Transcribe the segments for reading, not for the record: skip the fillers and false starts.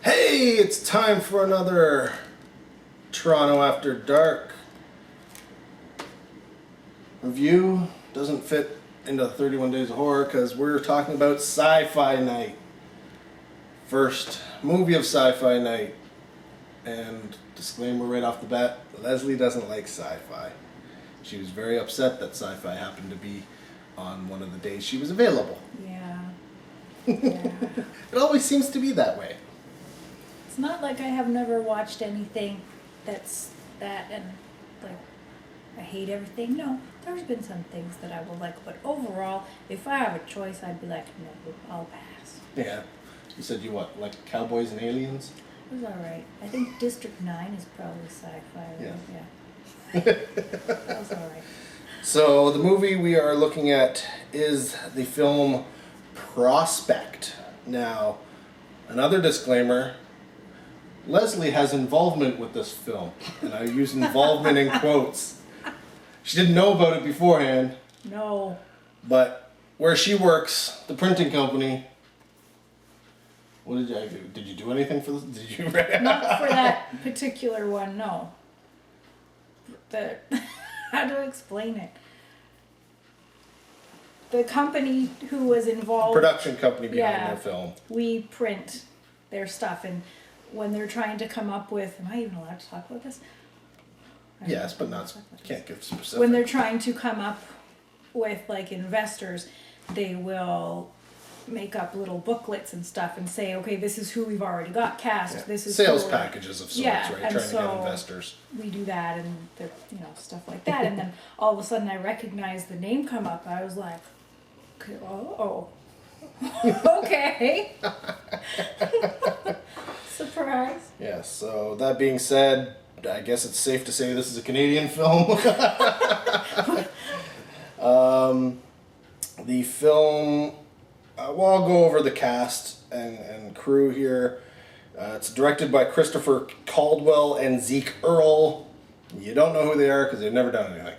Hey, it's time for another Toronto After Dark review. Doesn't fit into 31 Days of Horror because we're talking about Sci-Fi Night. First movie of Sci-Fi Night. And disclaimer right off the bat, Leslie doesn't like sci-fi. She was very upset that sci-fi happened to be on one of the days she was available. Yeah. It always seems to be that way. It's not like I have never watched anything that's that and like I hate everything. No, there's been some things that I will like, but overall, if I have a choice, I'd be like, no, I'll pass. Yeah. You said you what, like Cowboys and Aliens? It was alright. I think District 9 is probably sci-fi, right? Yeah. That was alright. So the movie we are looking at is the film Prospect. Now, another disclaimer, Leslie has involvement with this film, and I use involvement in quotes. She didn't know about it beforehand, No. but where she works, the printing company. What did I do? Did you do anything for this? Did you? Not for that particular one, no. How to explain it? The company who was involved... Production company behind the film. We print their stuff, and when they're trying to come up with... Am I even allowed to talk about this? Yes, but not... Can't give specific. When they're trying to come up with, like, investors, they will make up little booklets and stuff and say, okay, this is who we've already got cast. Yeah. This is sales who packages of sorts, Yeah, right? and Trying to so- get investors. we do that and stuff like that. And then all of a sudden I recognized the name come up. I was like, oh. Okay. Surprise. Yeah, so that being said, I guess it's safe to say this is a Canadian film. The film, well, I'll go over the cast and crew here. It's directed by Christopher Caldwell and Zeke Earl. You don't know who they are because they've never done anything.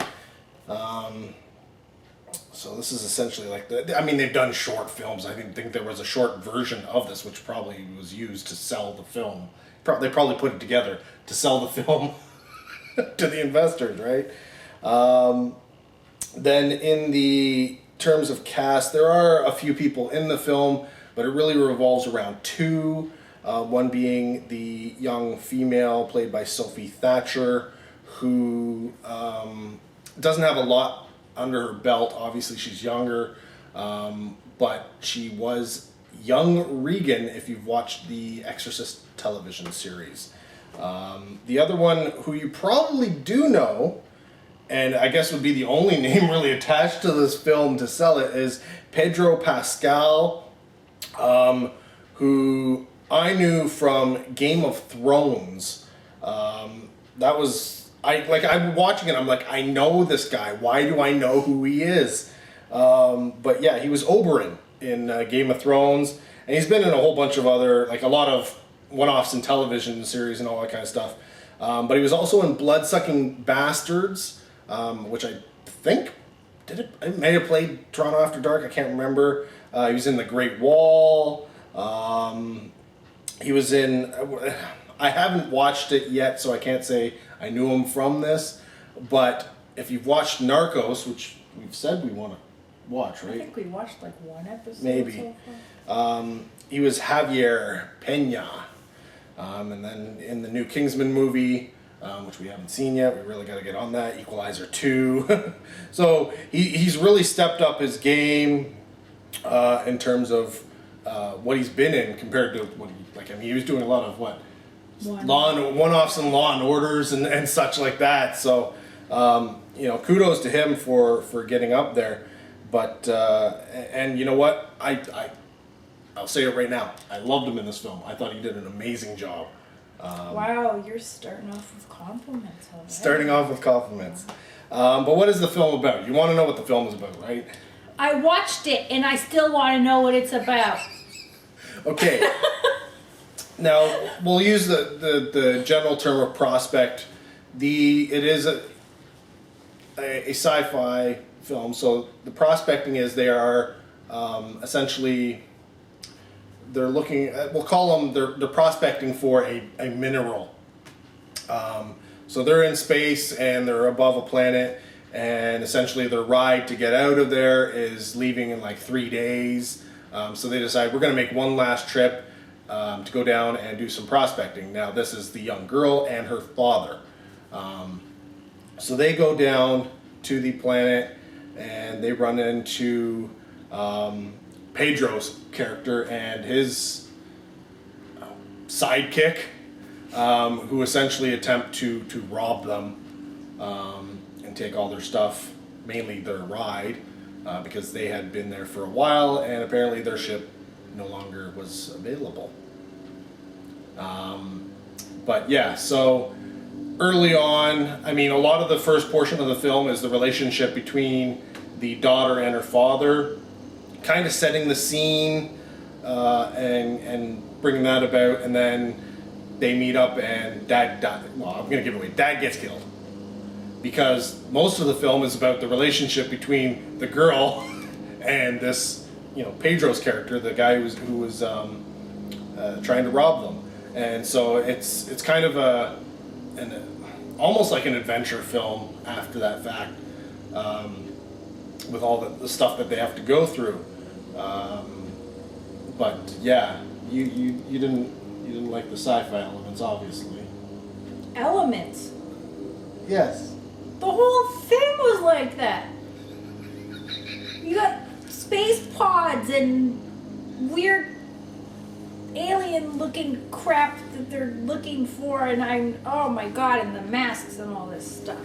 So this is essentially like they've done short films. I think there was a short version of this which probably was used to sell the film. They probably put it together to sell the film to the investors, right? Then in the terms of cast, there are a few people in the film, but it really revolves around two. One being the young female played by Sophie Thatcher, who doesn't have a lot under her belt. Obviously, she's younger, but she was young Regan if you've watched the Exorcist television series. The other one who you probably do know, and I guess would be the only name really attached to this film to sell it, is Pedro Pascal, who I knew from Game of Thrones. I'm watching it, I'm like, I know this guy. Why do I know who he is? But yeah, he was Oberyn in Game of Thrones, and he's been in a whole bunch of other, like a lot of one-offs in television series and all that kind of stuff. But he was also in Bloodsucking Bastards, which I think it may have played Toronto After Dark. I can't remember. He was in The Great Wall. He was in. I haven't watched it yet, so I can't say I knew him from this. But if you've watched Narcos, which we've said we want to watch, right? I think we watched like one episode. Maybe. So far. He was Javier Pena. And then in the new Kingsman movie, which we haven't seen yet, we really got to get on that, Equalizer 2. So he's really stepped up his game in terms of what he's been in compared to what he was doing a lot of one-offs and Law and Orders and such like that. So kudos to him for getting up there. But and you know what, I'll say it right now, I loved him in this film. I thought he did an amazing job. Wow, you're starting off with compliments already. Starting off with compliments. But what is the film about? You want to know what the film is about, right? I watched it and I still want to know what it's about. Okay. Now, we'll use the general term of prospect. It is a sci-fi film, so the prospecting is they are essentially they're looking at, we'll call them, they're prospecting for a mineral. So they're in space and they're above a planet, and essentially their ride to get out of there is leaving in like 3 days. So they decide we're going to make one last trip to go down and do some prospecting. Now this is the young girl and her father. So they go down to the planet and they run into Pedro's character and his sidekick, who essentially attempt to rob them and take all their stuff, mainly their ride, because they had been there for a while and apparently their ship no longer was available. But yeah, so early on, I mean, a lot of the first portion of the film is the relationship between the daughter and her father, kind of setting the scene and bringing that about, and then they meet up and dad well, I'm gonna give it away. Dad gets killed because most of the film is about the relationship between the girl and this, Pedro's character, the guy who was trying to rob them, and so it's kind of almost like an adventure film after that fact, with all the stuff that they have to go through. But yeah, you didn't like the sci-fi elements, obviously. Elements. Yes. The whole thing was like that. You got space pods and weird alien-looking crap that they're looking for, and oh my god, and the masks and all this stuff.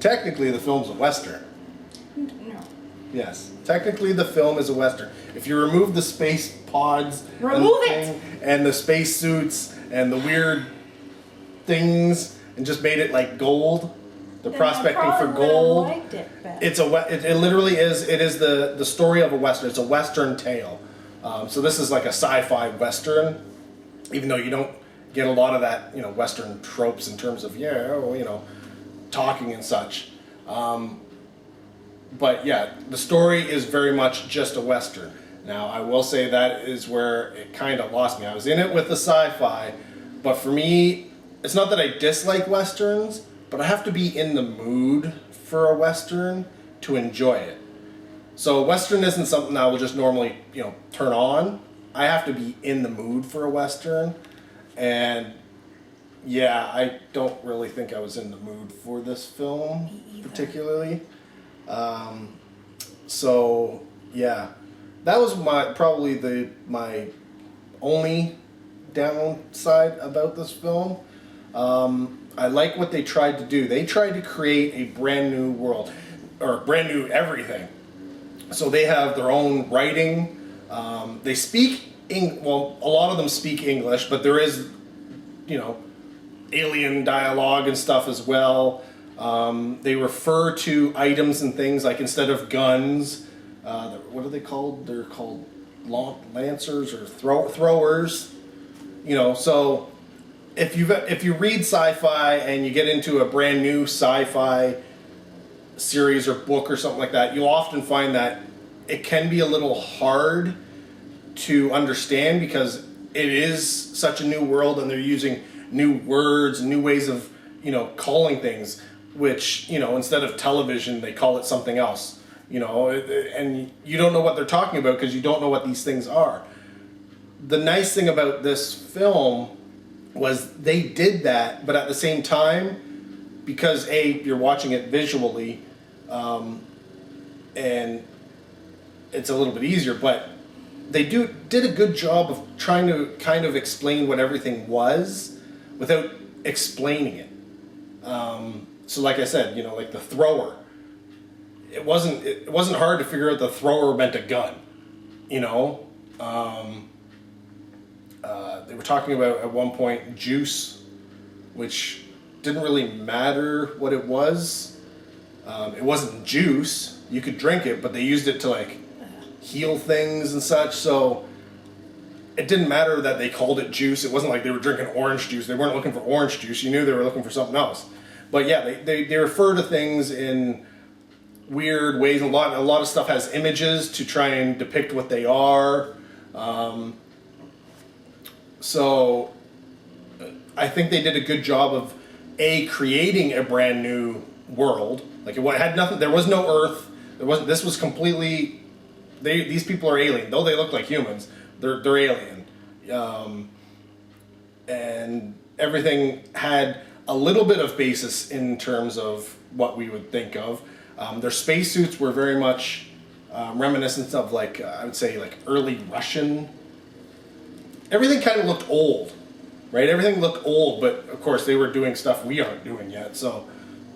Technically, the film's a Western. No. Yes. Technically, the film is a Western. If you remove the space pods and the space suits and the weird things and just made it like gold, the then prospecting for gold, liked it better. it literally is. It is the story of a Western. It's a Western tale. So this is like a sci-fi Western, even though you don't get a lot of that, Western tropes in terms of talking and such. But yeah, the story is very much just a Western. Now, I will say that is where it kind of lost me. I was in it with the sci-fi, but for me, it's not that I dislike Westerns, but I have to be in the mood for a Western to enjoy it. So Western isn't something I will just normally, turn on. I have to be in the mood for a Western. And yeah, I don't really think I was in the mood for this film particularly. So yeah, that was probably my only downside about this film. I like what they tried to do. They tried to create a brand new world, or brand new everything. So they have their own writing. They speak a lot of them speak English, but there is, alien dialogue and stuff as well. They refer to items and things, like instead of guns, what are they called? They're called lancers or throwers. So if you read sci-fi and you get into a brand new sci-fi series or book or something like that, you'll often find that it can be a little hard to understand because it is such a new world and they're using new words, new ways of, calling things, which, instead of television, they call it something else, and you don't know what they're talking about because you don't know what these things are. The nice thing about this film was they did that, but at the same time, because you're watching it visually, and it's a little bit easier, but they did a good job of trying to kind of explain what everything was without explaining it. So like I said, like the thrower, it wasn't hard to figure out the thrower meant a gun, they were talking about at one point juice, which didn't really matter what it was. It wasn't juice. You could drink it, but they used it to like heal things and such. So it didn't matter that they called it juice. It wasn't like they were drinking orange juice. They weren't looking for orange juice. You knew they were looking for something else. But yeah, they refer to things in weird ways. A lot of stuff has images to try and depict what they are. So I think they did a good job of creating a brand new world. Like it had nothing. There was no Earth. There wasn't. This was completely. These people are alien, though they look like humans. They're alien, and everything had a little bit of basis in terms of what we would think of. Their spacesuits were very much reminiscent of like I would say like early Russian. Everything kind of looked old, right? Everything looked old, but of course they were doing stuff we aren't doing yet. So,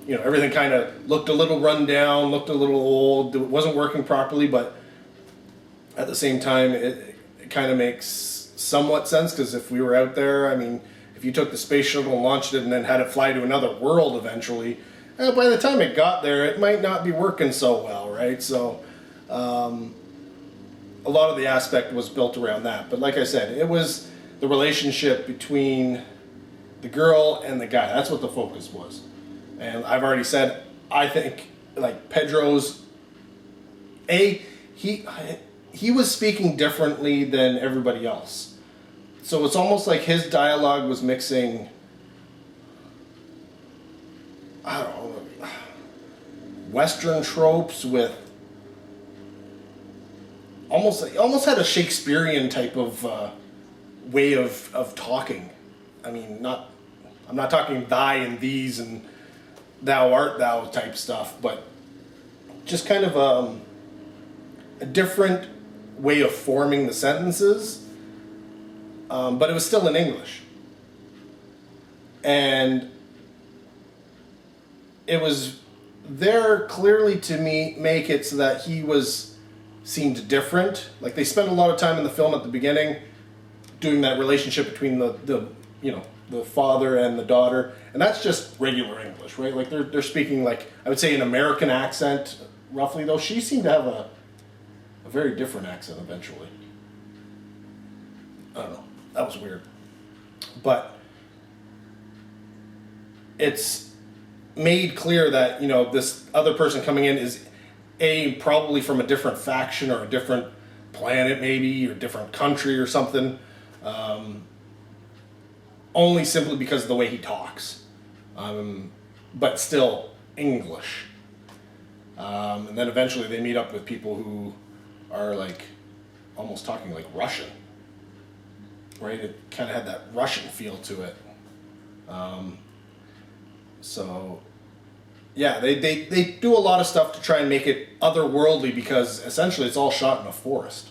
everything kind of looked a little run down, looked a little old. It wasn't working properly, but at the same time, it kind of makes somewhat sense because if we were out there, I mean, if you took the space shuttle and launched it and then had it fly to another world eventually, by the time it got there, it might not be working so well, right? So, a lot of the aspect was built around that. But like I said, it was the relationship between the girl and the guy. That's what the focus was. And I've already said, I think, like, Pedro's, he was speaking differently than everybody else. So it's almost like his dialogue was mixing, I don't know, Western tropes with almost had a Shakespearean type of way of talking. I mean, I'm not talking thy and these and thou art thou type stuff, but just kind of a different way of forming the sentences. But it was still in English. And it was there clearly to me make it so that he seemed different. Like they spent a lot of time in the film at the beginning doing that relationship between the father and the daughter, and that's just regular English, right? Like they're speaking like I would say an American accent roughly, though she seemed to have a very different accent eventually. I don't know. That was weird. But it's made clear that, this other person coming in is probably from a different faction or a different planet maybe, or different country or something. Only simply because of the way he talks. But still English. And then eventually they meet up with people who are like almost talking like Russian. Right? It kind of had that Russian feel to it. So, yeah, they do a lot of stuff to try and make it otherworldly because essentially it's all shot in a forest.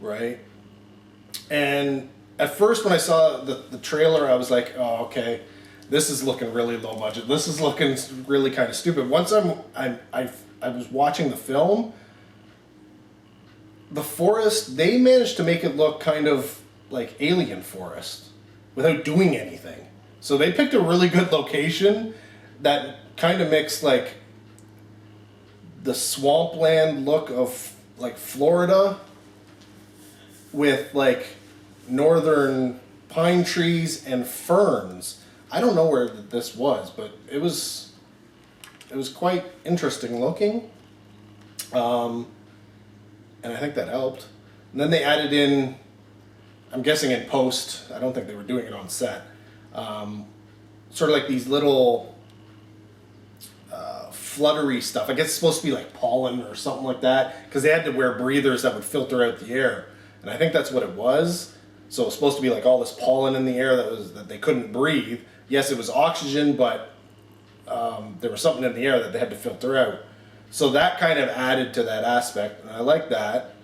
Right? And at first when I saw the trailer, I was like, oh, okay, this is looking really low budget. This is looking really kind of stupid. Once I was watching the film, the forest, they managed to make it look kind of like alien forest without doing anything. So they picked a really good location that kind of mixed like the swampland look of like Florida with like northern pine trees and ferns. I don't know where this was, but it was quite interesting looking. And I think that helped. And then they added in, I'm guessing in post, I don't think they were doing it on set, sort of like these little fluttery stuff. I guess it's supposed to be like pollen or something like that, because they had to wear breathers that would filter out the air. And I think that's what it was. So it was supposed to be like all this pollen in the air that they couldn't breathe. Yes, it was oxygen, but there was something in the air that they had to filter out. So that kind of added to that aspect, and I like that.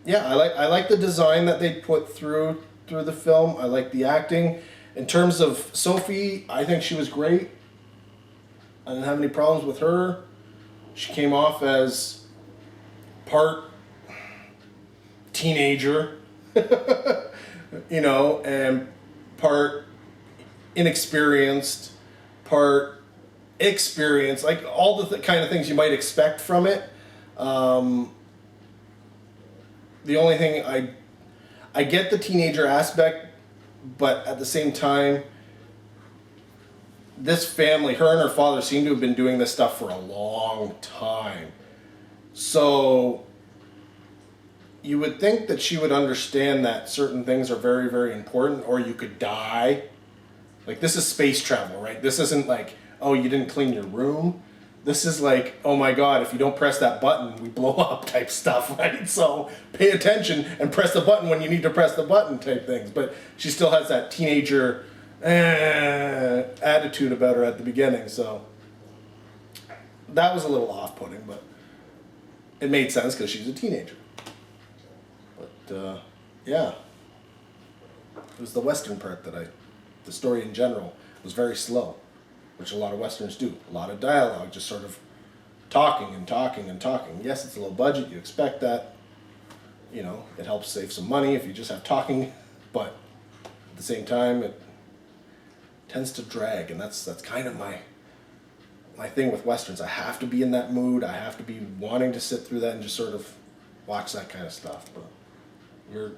Yeah, I like the design that they put through the film. I like the acting. In terms of Sophie, I think she was great. I didn't have any problems with her. She came off as part teenager, and part inexperienced, part experienced, like all the kind of things you might expect from it. The only thing I get the teenager aspect, but at the same time, this family, her and her father, seem to have been doing this stuff for a long time. So you would think that she would understand that certain things are very, very important, or you could die. Like, this is space travel, right? This isn't like, oh, you didn't clean your room. This is like, oh my God, if you don't press that button, we blow up type stuff, right? So pay attention and press the button when you need to press the button type things. But she still has that teenager attitude about her at the beginning, so that was a little off-putting, but it made sense because she's a teenager. But yeah, it was the Western part the story in general was very slow, which a lot of Westerns do. A lot of dialogue, just sort of talking and talking and talking. Yes, it's a low budget, you expect that. You know, it helps save some money if you just have talking, but at the same time, it tends to drag, and that's kind of my thing with Westerns. I have to be in that mood, I have to be wanting to sit through that and just sort of watch that kind of stuff. But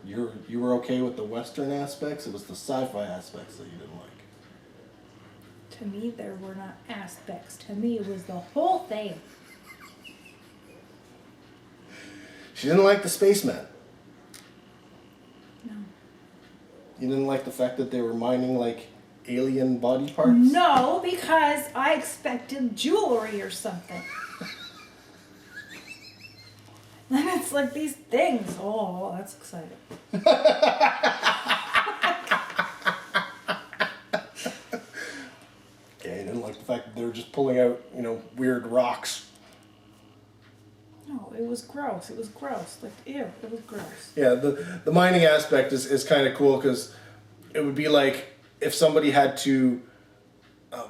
you were okay with the Western aspects? It was the sci-fi aspects that you didn't like. To me, there were not aspects. To me, it was the whole thing. She didn't like the spacemen. No. You didn't like the fact that they were mining, like, alien body parts? No, because I expected jewelry or something. And it's like these things. Oh, that's exciting. Yeah, you didn't like the fact that they were just pulling out, weird rocks. No, it was gross. It was gross. Like, ew, it was gross. Yeah, the mining aspect is kind of cool because it would be like if somebody had to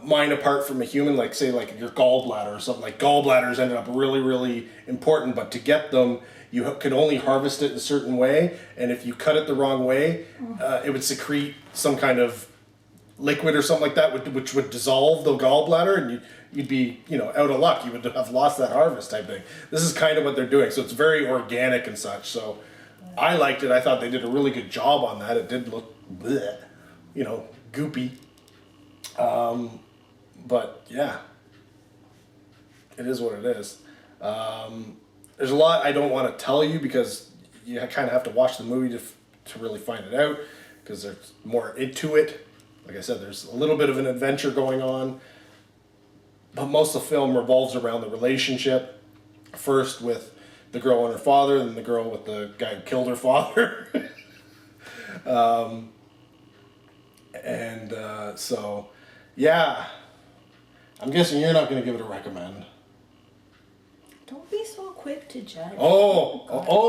mine a part from a human, like say like your gallbladder or something. Like gallbladders ended up really, really important, but to get them, you could only harvest it a certain way, and if you cut it the wrong way, it would secrete some kind of liquid or something like that, which would dissolve the gallbladder, and you'd be out of luck. You would have lost that harvest type thing. This is kind of what they're doing, so it's very organic and such. So I liked it. I thought they did a really good job on that. It did look bleh, goopy. But yeah, it is what it is. There's a lot I don't want to tell you because you kind of have to watch the movie to really find it out, because there's more into it. Like I said, there's a little bit of an adventure going on, but most of the film revolves around the relationship. First with the girl and her father, then the girl with the guy who killed her father. So, yeah. I'm guessing you're not going to give it a recommend. Don't be so quick to judge.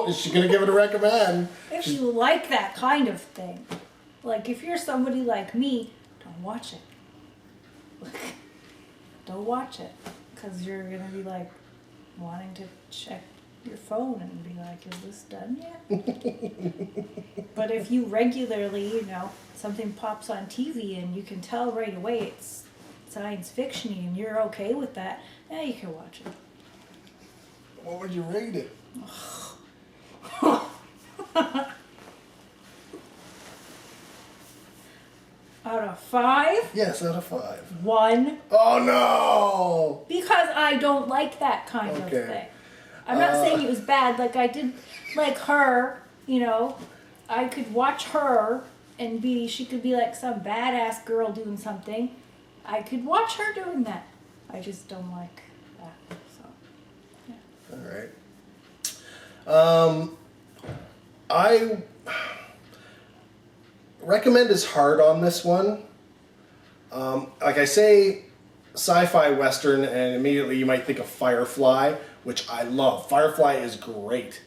Is she going to give it a recommend? If you like that kind of thing. Like, if you're somebody like me, don't watch it. Don't watch it. Because you're going to be, like, wanting to check your phone and be like, is this done yet? But if you regularly, something pops on TV and you can tell right away it's science fiction and you're okay with that, yeah, you can watch it. What would you rate it? Out of 5? Yes, out of 5. 1. Oh no! Because I don't like that kind of thing. I'm not saying it was bad. Like, I did like her, I could watch her and she could be like some badass girl doing something. I could watch her doing that. I just don't like that. So, yeah. All right. I recommend is hard on this one. Like I say, sci-fi western, and immediately you might think of Firefly, which I love. Firefly is great.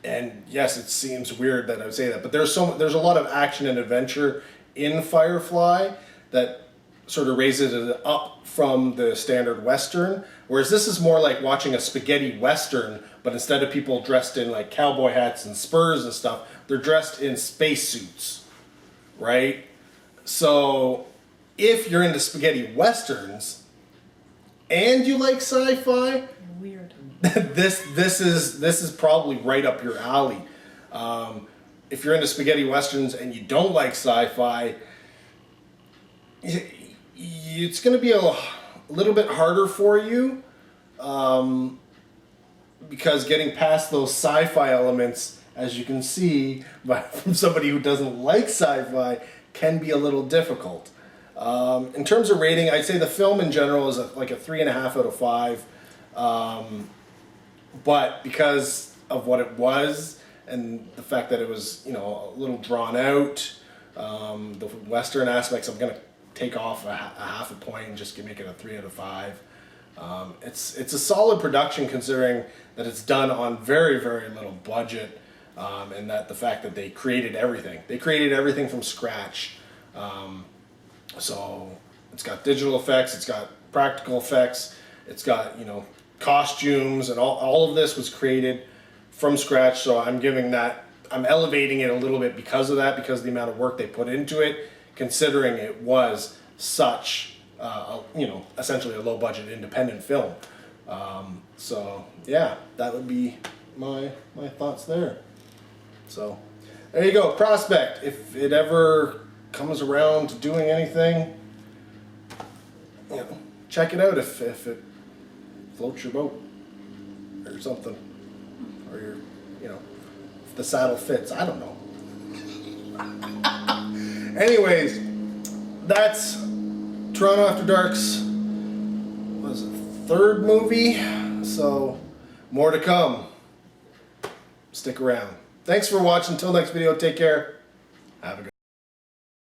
And yes, it seems weird that I would say that, but there's a lot of action and adventure in Firefly that sort of raises it up from the standard western, whereas this is more like watching a spaghetti western, but instead of people dressed in like cowboy hats and spurs and stuff, they're dressed in spacesuits, right? So if you're into spaghetti westerns and you like sci-fi, Weird. this is probably right up your alley. If you're into spaghetti westerns and you don't like sci-fi, it's going to be a little bit harder for you. because getting past those sci-fi elements, as you can see from somebody who doesn't like sci-fi, can be a little difficult. In terms of rating, I'd say the film in general is like a 3.5 out of 5. But because of what it was and the fact that it was, you know, a little drawn out, the Western aspects, I'm gonna take off a half a point and just make it a 3 out of 5. It's a solid production considering that it's done on very, very little budget, and that the fact that they created everything. They created everything from scratch. So it's got digital effects, it's got practical effects, it's got, you know, costumes, and all of this was created from scratch. So I'm elevating it a little bit because of that, because of the amount of work they put into it, considering it was such, you know, essentially a low budget independent film. So yeah, that would be my thoughts there. So there you go, Prospect. If it ever comes around to doing anything, you know, check it out if it floats your boat or something, or your, you know, if the saddle fits. I don't know. Anyways, that's Toronto After Dark's, what is it, 3rd movie, so more to come. Stick around. Thanks for watching. Until next video, take care. Have a good